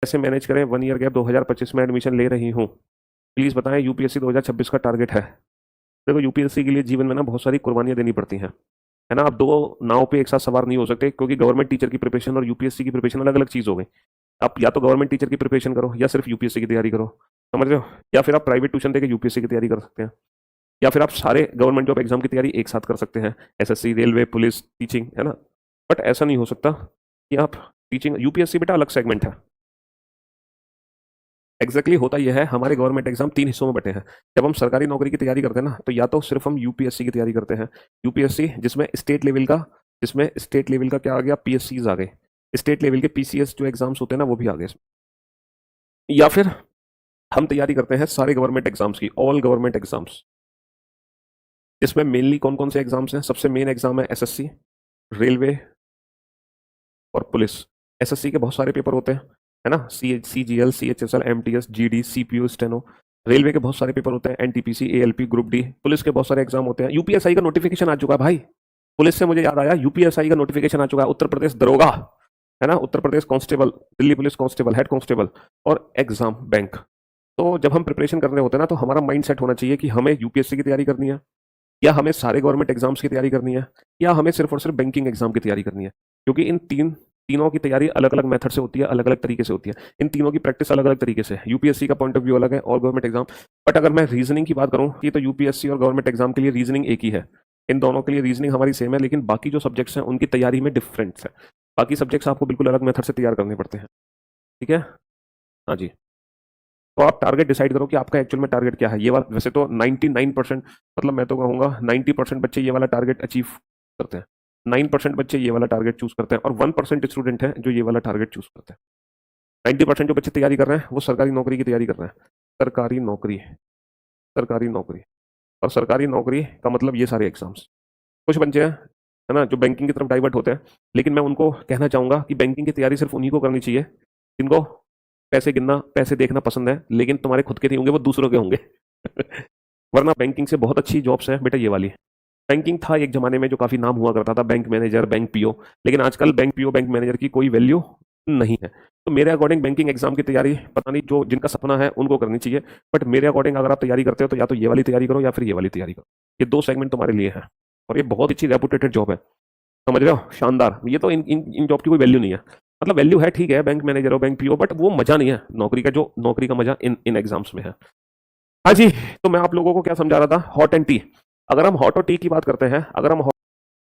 कैसे मैनेज करें, 1 year gap, 2025 में एडमिशन ले रही हूँ, प्लीज़ बताएं। यूपीएससी 2026 का टारगेट है। देखो यूपीएससी के लिए जीवन में ना बहुत सारी कुर्बानियां देनी पड़ती हैं, है ना। आप दो नाव पे एक साथ सवार नहीं हो सकते, क्योंकि गवर्नमेंट टीचर की प्रिपरेशन और यूपीएससी की प्रिपरेशन अलग अलग चीज़ हो गई। आप या तो गवर्नमेंट टीचर की प्रिपरेशन करो या सिर्फ यूपीएससी की तैयारी करो, समझ रहे हो। या फिर आप प्राइवेट ट्यूशन देकर यूपीएससी की तैयारी कर सकते हैं, या फिर आप सारे गवर्नमेंट जॉब एग्जाम की तैयारी एक साथ कर सकते हैं, एसएससी, रेलवे, पुलिस, टीचिंग, है ना। बट ऐसा नहीं हो सकता कि आप टीचिंग, यूपीएससी बेटा अलग सेगमेंट है। एग्जैक्टली होता यह है, हमारे गवर्नमेंट एग्जाम 3 हिस्सों में बटे हैं। जब हम सरकारी नौकरी की तैयारी करते हैं ना, तो या तो सिर्फ हम यूपीएससी की तैयारी करते हैं, यूपीएससी जिसमें स्टेट लेवल का क्या आ गया, पीएससीज आ गए, स्टेट लेवल के पीसीएस जो एग्जाम्स होते हैं ना वो भी आ गए। या फिर हम तैयारी करते हैं सारे गवर्नमेंट एग्जाम्स की, ऑल गवर्नमेंट एग्जाम्स, जिसमें मेनली कौन कौन से एग्जाम्स हैं। सबसे मेन एग्जाम है एसएससी, रेलवे और पुलिस। एसएससी के बहुत सारे पेपर होते हैं, है ना, CGL, CHSL, MTS, GD, CPU, steno. Railway के बहुत सारे पेपर होते हैं, NTPC, ALP, group D. Police के बहुत सारे एग्जाम होते हैं। यूपीएसआई का नोटिफिकेशन आ चुका है भाई, पुलिस से मुझे याद आया, यूपीएसआई का नोटिफिकेशन आ चुका है। उत्तर प्रदेश दरोगा, है ना, Uttar Pradesh constable, Delhi police constable, head constable, और एग्जाम बैंक। तो जब हम प्रिपरेशन कर रहे होते हैं ना, तो हमारा माइंड सेट होना चाहिए कि हमें यूपीएससी की तैयारी करनी है, या हमें सारे गवर्नमेंट एग्जाम्स की तैयारी करनी है, या हमें सिर्फ और सिर्फ बैंकिंग एग्जाम की तैयारी करनी है। क्योंकि इन तीनों की तैयारी अलग अलग मेथड से होती है, अलग अलग तरीके से होती है। इन तीनों की प्रैक्टिस अलग अलग तरीके से है। यूपीएससी का पॉइंट ऑफ व्यू अलग है और गवर्नमेंट एग्जाम। बट अगर मैं रीजनिंग की बात करूं कि तो यूपीएससी और गवर्नमेंट एग्जाम के लिए रीजनिंग एक ही है। इन दोनों के लिए रीजनिंग हमारी सेम है, लेकिन बाकी जो सब्जेक्ट्स हैं उनकी तैयारी में डिफरेंस है। बाकी सब्जेक्ट्स आपको बिल्कुल अलग मेथड से तैयार करने पड़ते हैं, ठीक है। हाँ जी। तो आप टारगेट डिसाइड करो कि आपका एक्चुअल में टारगेट क्या है। ये वाला वैसे तो 99%, मतलब मैं तो कहूँगा 90% बच्चे ये वाला टारगेट अचीव करते हैं, 9% बच्चे ये वाला टारगेट चूज करते हैं, और 1% स्टूडेंट हैं जो ये वाला टारगेट चूज करते हैं। 90% जो बच्चे तैयारी कर रहे हैं वो सरकारी नौकरी की तैयारी कर रहे हैं। सरकारी नौकरी, सरकारी नौकरी, और सरकारी नौकरी का मतलब ये सारे एग्जाम्स। कुछ बच्चे हैं, है ना, जो बैंकिंग की तरफ डाइवर्ट होते हैं, लेकिन मैं उनको कहना चाहूंगा कि बैंकिंग की तैयारी सिर्फ उन्हीं को करनी चाहिए जिनको पैसे गिनना, पैसे देखना पसंद है, लेकिन तुम्हारे खुद के नहीं होंगे, वो दूसरों के होंगे। वरना बैंकिंग से बहुत अच्छी जॉब्स हैं बेटा ये वाली। बैंकिंग था एक जमाने में जो काफी नाम हुआ करता था, बैंक मैनेजर, बैंक पीओ, लेकिन आजकल बैंक पीओ, बैंक मैनेजर की कोई वैल्यू नहीं है। तो मेरे अकॉर्डिंग बैंकिंग एग्जाम की तैयारी पता नहीं जो जिनका सपना है उनको करनी चाहिए, बट मेरे अकॉर्डिंग अगर आप तैयारी करते हो तो या तो ये वाली तैयारी करो या फिर ये वाली तैयारी करो। ये दो सेगमेंट तुम्हारे लिए है, और ये बहुत अच्छी रेपुटेटेड जॉब है, समझ रहे हो, शानदार। ये तो इन जॉब की कोई वैल्यू नहीं है, मतलब वैल्यू है ठीक है, बैंक मैनेजर हो, बैंक पीओ, बट वो मजा नहीं है नौकरी का, जो नौकरी का मजा इन इन एग्जाम्स में है। हाँ जी। तो मैं आप लोगों को क्या समझा रहा था, हॉट एंड टी। अगर हम हॉट और टी की बात करते हैं, अगर हम